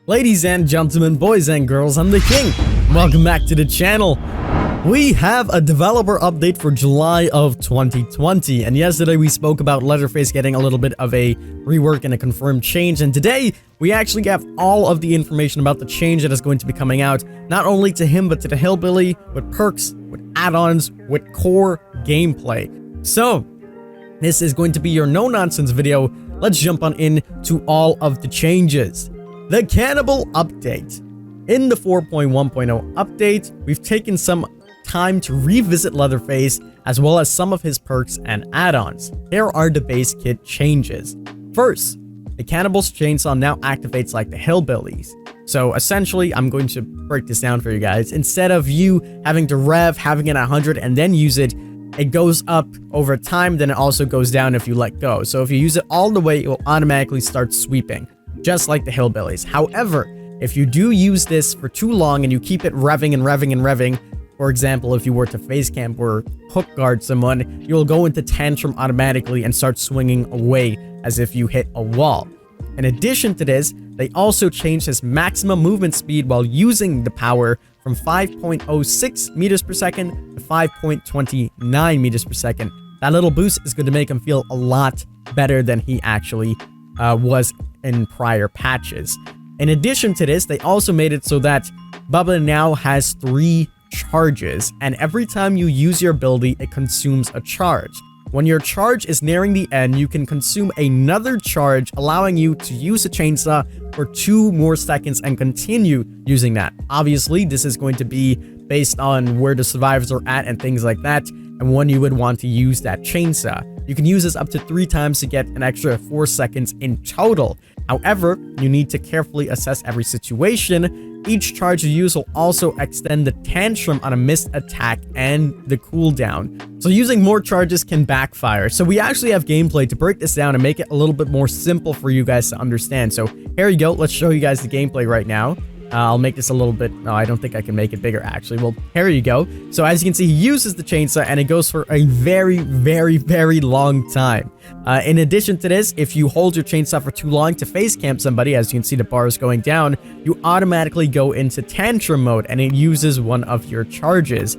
Ladies and gentlemen, boys and girls, I'm the King. Welcome back to the channel. We have a developer update for July of 2020, and yesterday we spoke about Leatherface getting a little bit of a rework and a confirmed change, and today we actually have all of the information about the change that is going to be coming out, not only to him but to the Hillbilly, with perks, with add-ons, with core gameplay. So, this is going to be your no-nonsense video. Let's jump on into all of the changes. The Cannibal update. In the 4.1.0 update, we've taken some time to revisit Leatherface as well as some of his perks and add-ons. Here are the base kit changes. First, the Cannibal's chainsaw now activates like the Hillbillies. So essentially, I'm going to break this down for you guys. Instead of you having to having it at 100 and then use it, it goes up over time, then it also goes down if you let go. So if you use it all the way, it will automatically start sweeping, just like the Hillbillies. However, if you do use this for too long and you keep it revving and revving and revving, for example, if you were to face camp or hook guard someone, you'll go into tantrum automatically and start swinging away as if you hit a wall. In addition to this, they also changed his maximum movement speed while using the power from 5.06 meters per second to 5.29 meters per second. That little boost is going to make him feel a lot better than he actually was in prior patches. In addition to this, they also made it so that Bubba now has 3 charges, and every time you use your ability, it consumes a charge. When your charge is nearing the end, you can consume another charge, allowing you to use a chainsaw for 2 more seconds and continue using that. Obviously, this is going to be based on where the survivors are at and things like that, and when you would want to use that chainsaw. You can use this up to 3 times to get an extra 4 seconds in total. However, you need to carefully assess every situation. Each charge you use will also extend the tantrum on a missed attack and the cooldown. So using more charges can backfire. So we actually have gameplay to break this down and make it a little bit more simple for you guys to understand. So here you go. Let's show you guys the gameplay right now. I'll make this a little bit... No, I don't think I can make it bigger, actually. Well, here you go. So as you can see, he uses the chainsaw, and it goes for a very, very, very long time. In addition to this, if you hold your chainsaw for too long to face camp somebody, as you can see the bars going down, you automatically go into tantrum mode, and it uses one of your charges.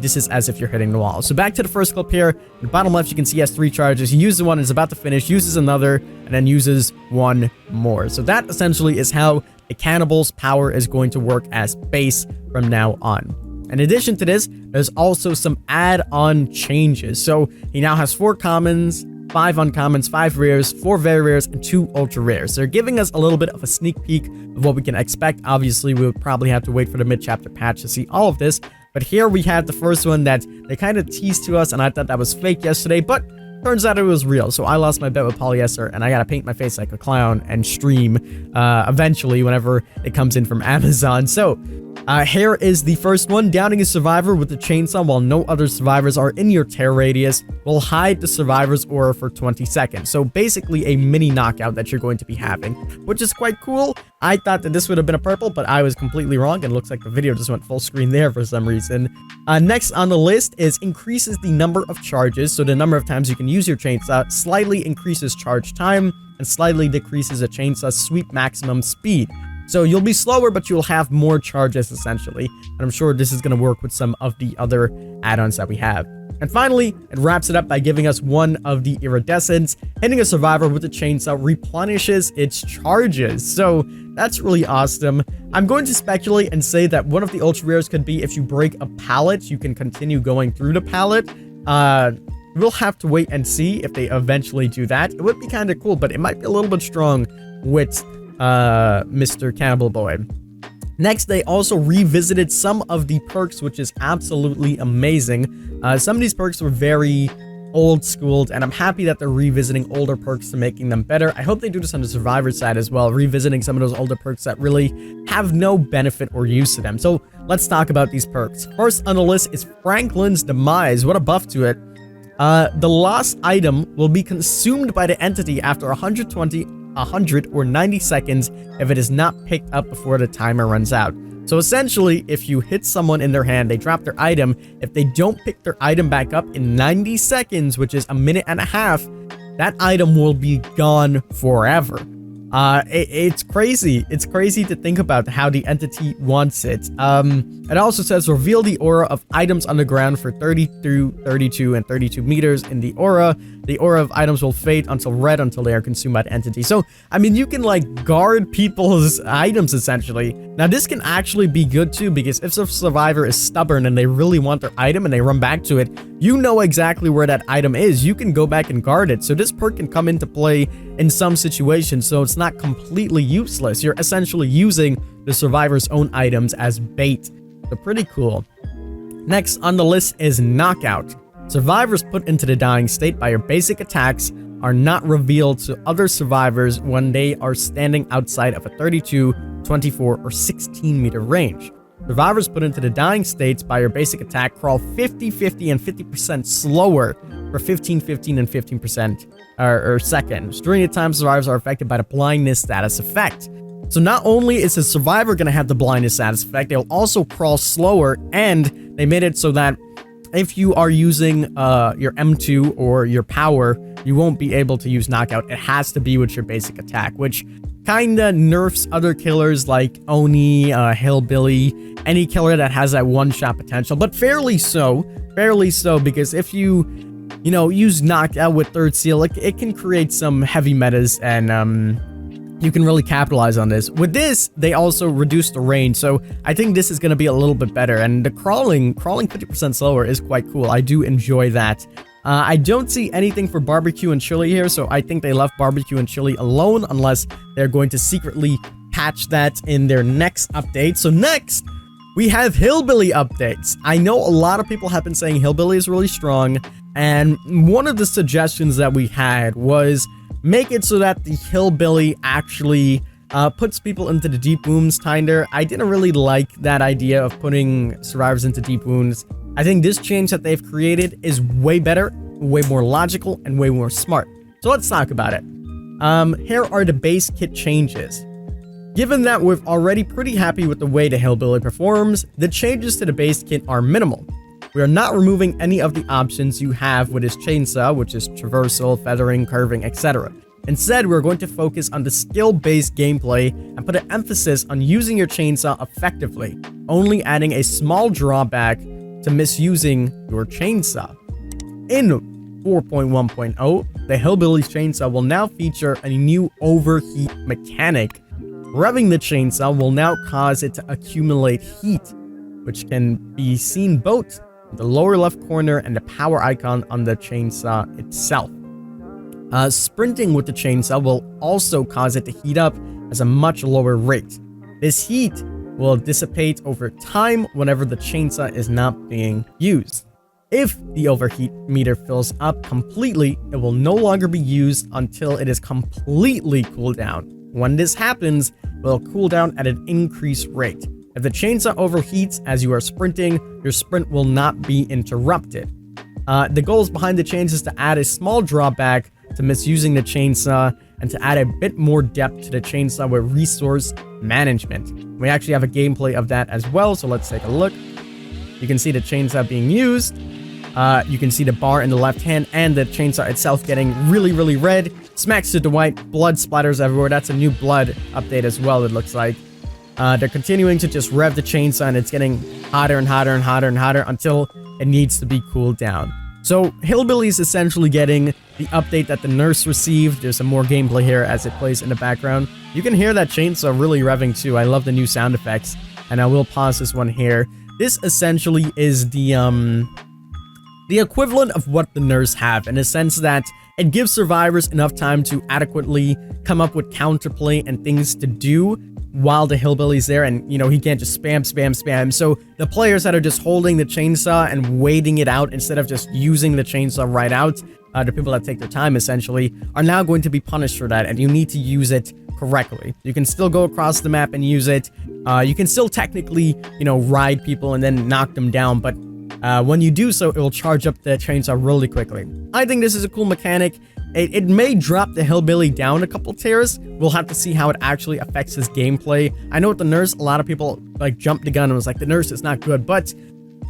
This is as if you're hitting the wall. So back to the first clip here. In the bottom left, you can see he has 3 charges. He uses one, is about to finish, uses another, and then uses one more. So that essentially is how the Cannibal's power is going to work as base from now on. In addition to this, there's also some add-on changes. So he now has 4 commons, 5 uncommons, 5 rares, 4 very rares, and 2 ultra rares. They're giving us a little bit of a sneak peek of what we can expect. Obviously, we would probably have to wait for the mid-chapter patch to see all of this. But here we have the first one that they kind of teased to us, and I thought that was fake yesterday, but turns out it was real. So I lost my bet with polyester, and I gotta paint my face like a clown and stream eventually whenever it comes in from Amazon. So here is the first one. Downing a survivor with the chainsaw while no other survivors are in your tear radius will hide the survivor's aura for 20 seconds. So basically a mini knockout that you're going to be having, which is quite cool. I thought that this would have been a purple, but I was completely wrong, and looks like the video just went full screen there for some reason. Next on the list is increases the number of charges, so the number of times you can use your chainsaw, slightly increases charge time, and slightly decreases a chainsaw sweep maximum speed. So you'll be slower, but you'll have more charges essentially, and I'm sure this is going to work with some of the other add-ons that we have. And finally, it wraps it up by giving us one of the iridescents. Hitting a survivor with a chainsaw replenishes its charges. So that's really awesome. I'm going to speculate and say that one of the ultra rares could be if you break a pallet, you can continue going through the pallet. We'll have to wait and see if they eventually do that. It would be kind of cool, but it might be a little bit strong with Mr. Cannibal Boy. Next, they also revisited some of the perks, which is absolutely amazing. Some of these perks were very old-schooled, and I'm happy that they're revisiting older perks to making them better. I hope they do this on the survivor side as well, revisiting some of those older perks that really have no benefit or use to them. So let's talk about these perks. First on the list is Franklin's Demise. What a buff to it. The lost item will be consumed by the entity after 120, 100, or 90 seconds if it is not picked up before the timer runs out. So essentially, if you hit someone in their hand, they drop their item. If they don't pick their item back up in 90 seconds, which is a minute and a half, that item will be gone forever. It's crazy. It's crazy to think about how the entity wants it. It also says reveal the aura of items on the ground for 30 through 32 and 32 meters in the aura. The aura of items will fade until red until they are consumed by the entity. So, I mean, you can like guard people's items essentially. Now, this can actually be good too, because if the survivor is stubborn and they really want their item and they run back to it, you know exactly where that item is. You can go back and guard it. So this perk can come into play in some situations, so it's not completely useless. You're essentially using the survivor's own items as bait. So pretty cool. Next on the list is Knockout. Survivors put into the dying state by your basic attacks are not revealed to other survivors when they are standing outside of a 32, 24, or 16 meter range. Survivors put into the dying states by your basic attack crawl 50, 50, and 50% slower for 15, 15, and 15% or seconds. During the time survivors are affected by the blindness status effect. So not only is the survivor going to have the blindness status effect, they'll also crawl slower, and they made it so that if you are using your M2 or your power, you won't be able to use Knockout. It has to be with your basic attack, which kinda nerfs other killers like Oni, Hillbilly, any killer that has that one-shot potential, but fairly so, because if you use Knockout with third seal, it can create some heavy metas, and you can really capitalize on this. With this, they also reduced the range, so I think this is going to be a little bit better, and the crawling 50% slower is quite cool. I do enjoy that. I don't see anything for barbecue and chili here, so I think they left barbecue and chili alone, unless they're going to secretly patch that in their next update. So next, we have Hillbilly updates. I know a lot of people have been saying Hillbilly is really strong, and one of the suggestions that we had was make it so that the Hillbilly actually puts people into the deep wounds tinder. I didn't really like that idea of putting survivors into deep wounds. I think this change that they've created is way better, way more logical, and way more smart. So let's talk about it. Here are the base kit changes. Given that we're already pretty happy with the way the Hillbilly performs, the changes to the base kit are minimal. We are not removing any of the options you have with this chainsaw, which is traversal, feathering, curving, etc. Instead, we're going to focus on the skill-based gameplay and put an emphasis on using your chainsaw effectively, only adding a small drawback to misusing your chainsaw. In 4.1.0, the Hillbilly's chainsaw will now feature a new overheat mechanic. Revving the chainsaw will now cause it to accumulate heat, which can be seen both in the lower left corner and the power icon on the chainsaw itself. Sprinting with the chainsaw will also cause it to heat up at a much lower rate. This heat will dissipate over time whenever the chainsaw is not being used. If the overheat meter fills up completely, it will no longer be used until it is completely cooled down. When this happens, it will cool down at an increased rate. If the chainsaw overheats as you are sprinting, your sprint will not be interrupted. The goals behind the change is to add a small drawback to misusing the chainsaw and to add a bit more depth to the chainsaw with resource management. We actually have a gameplay of that as well, so let's take a look. You can see the chainsaw being used. You can see the bar in the left hand and the chainsaw itself getting really, really red. Smacks to the white, blood splatters everywhere. That's a new blood update as well, it looks like. They're continuing to just rev the chainsaw, and it's getting hotter and hotter and hotter and hotter until it needs to be cooled down. So Hillbilly is essentially getting the update that the nurse received. There's some more gameplay here as it plays in the background. You can hear that chainsaw really revving too. I love the new sound effects, and I will pause this one here. This essentially is the equivalent of what the nurse have, in a sense that it gives survivors enough time to adequately come up with counterplay and things to do while the Hillbilly's there, and he can't just spam. So the players that are just holding the chainsaw and waiting it out instead of just using the chainsaw right out, the people that take their time essentially, are now going to be punished for that, and you need to use it correctly. You can still go across the map and use it. You can still technically, ride people and then knock them down, but when you do so, it will charge up the chainsaw really quickly. I think this is a cool mechanic. It may drop the Hillbilly down a couple tiers. We'll have to see how it actually affects his gameplay. I know with the nurse, a lot of people jumped the gun and was like, the nurse is not good, but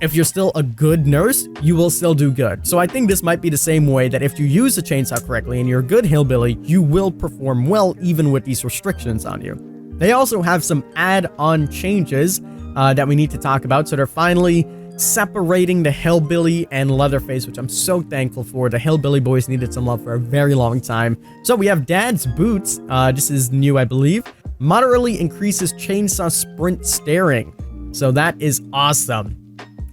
if you're still a good nurse, you will still do good. So I think this might be the same way that if you use the chainsaw correctly and you're a good hillbilly, you will perform well even with these restrictions on you. They also have some add-on changes that we need to talk about. So they're finally separating the Hillbilly and Leatherface, which I'm so thankful for. The Hillbilly boys needed some love for a very long time. So we have Dad's Boots. This is new, I believe. Moderately increases chainsaw sprint steering. So that is awesome.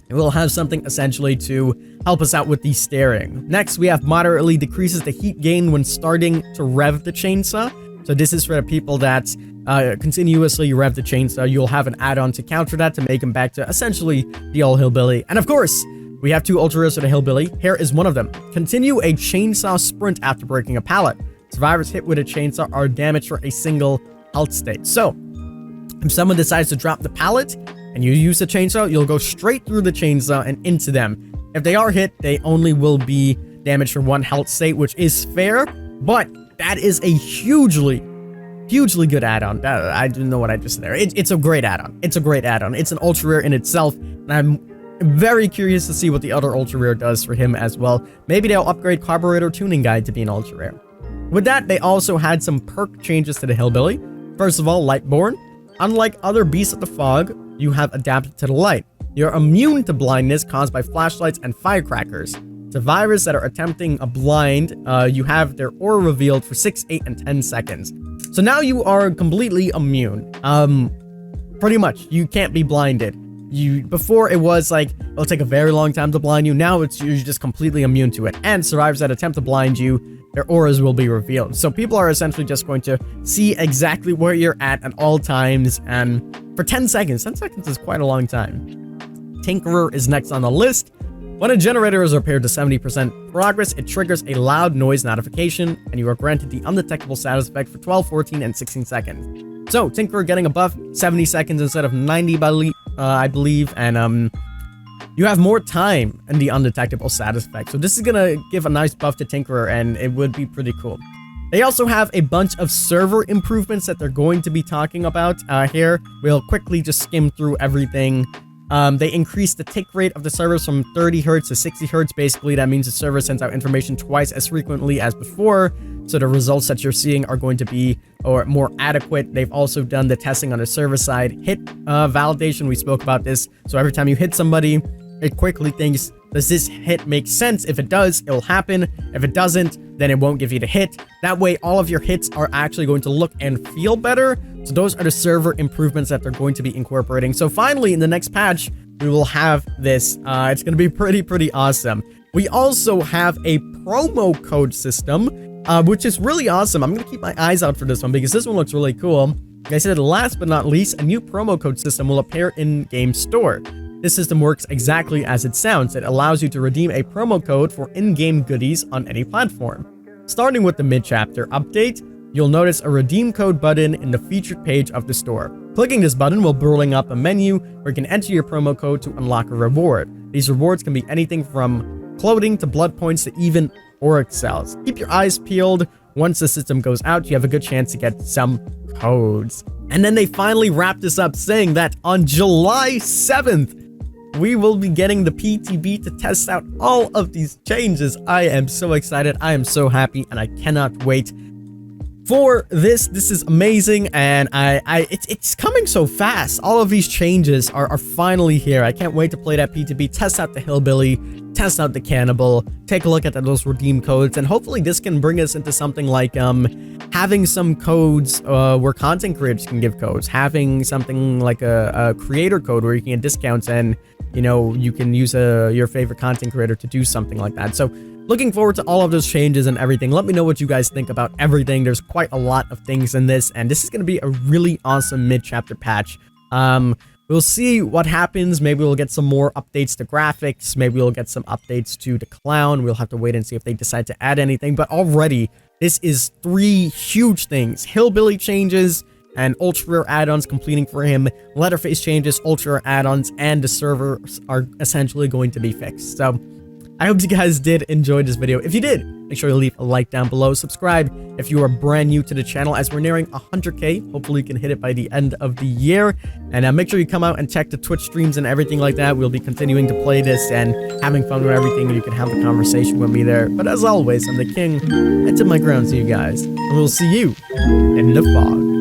We'll have something essentially to help us out with the steering. Next, we have moderately decreases the heat gain when starting to rev the chainsaw. So this is for the people that continuously rev the chainsaw. You'll have an add-on to counter that to make him back to essentially the old Hillbilly. And of course, we have two ultra rares for the Hillbilly. Here is one of them. Continue a chainsaw sprint after breaking a pallet. Survivors hit with a chainsaw are damaged for a single health state. So, if someone decides to drop the pallet and you use the chainsaw, you'll go straight through the chainsaw and into them. If they are hit, they only will be damaged for one health state, which is fair, but that is a hugely good add-on. I didn't know what I just said there. It's a great add-on. It's a great add-on. It's an ultra rare in itself, and I'm very curious to see what the other ultra rare does for him as well. Maybe they'll upgrade Carburetor Tuning Guide to be an ultra rare. With that, they also had some perk changes to the Hillbilly. First of all, Lightborn. Unlike other beasts of the fog, you have adapted to the light. You're immune to blindness caused by flashlights and firecrackers. Survivors that are attempting a blind, you have their aura revealed for 6, 8, and 10 seconds. So now you are completely immune. Pretty much, you can't be blinded. Before it was like, it'll take a very long time to blind you. Now you're just completely immune to it. And survivors that attempt to blind you, their auras will be revealed. So people are essentially just going to see exactly where you're at all times. And for 10 seconds, 10 seconds is quite a long time. Tinkerer is next on the list. When a generator is repaired to 70% progress, it triggers a loud noise notification, and you are granted the undetectable status effect for 12, 14, and 16 seconds. So, Tinkerer getting a buff, 70 seconds instead of 90, I believe, and you have more time in the undetectable status effect. So this is gonna give a nice buff to Tinkerer, and it would be pretty cool. They also have a bunch of server improvements that they're going to be talking about here. We'll quickly just skim through everything. They increased the tick rate of the servers from 30 Hz to 60 Hz. Basically, that means the server sends out information twice as frequently as before. So the results that you're seeing are going to be more adequate. They've also done the testing on the server side. Hit validation, we spoke about this. So every time you hit somebody, it quickly thinks, does this hit make sense? If it does, it will happen. If it doesn't, then it won't give you the hit. That way, all of your hits are actually going to look and feel better. So those are the server improvements that they're going to be incorporating. So finally, in the next patch, we will have this. It's going to be pretty awesome. We also have a promo code system, which is really awesome. I'm going to keep my eyes out for this one because this one looks really cool. Like I said, last but not least, a new promo code system will appear in Game Store. This system works exactly as it sounds. It allows you to redeem a promo code for in-game goodies on any platform. Starting with the mid-chapter update, you'll notice a redeem code button in the featured page of the store. Clicking this button will bring up a menu where you can enter your promo code to unlock a reward. These rewards can be anything from clothing to blood points to even auric cells. Keep your eyes peeled. Once the system goes out, you have a good chance to get some codes. And then they finally wrap this up saying that on July 7th, we will be getting the PTB to test out all of these changes. I am so excited. I am so happy, and I cannot wait for this. This is amazing, and it's coming so fast. All of these changes are finally here. I can't wait to play that PTB, test out the Hillbilly, test out the Cannibal, take a look at those redeem codes, and hopefully this can bring us into something like having some codes where content creators can give codes, having something like a creator code where you can get discounts and you can use your favorite content creator to do something like that. So looking forward to all of those changes and everything. Let me know what you guys think about everything. There's quite a lot of things in this, and this is going to be a really awesome mid-chapter patch. We'll see what happens. Maybe we'll get some more updates to graphics. Maybe we'll get some updates to the clown. We'll have to wait and see if they decide to add anything. But already, this is 3 huge things. Hillbilly changes and ultra rare add-ons completing for him. Leatherface changes, ultra rare add-ons, and the servers are essentially going to be fixed. So I hope you guys did enjoy this video. If you did, Make sure you leave a like down below. Subscribe if you are brand new to the channel, as we're nearing 100K. Hopefully, you can hit it by the end of the year. And make sure you come out and check the Twitch streams and everything like that. We'll be continuing to play this and having fun with everything, and you can have the conversation with me there. But as always, I'm the king. I tip my crown to you guys, and we'll see you in the fog.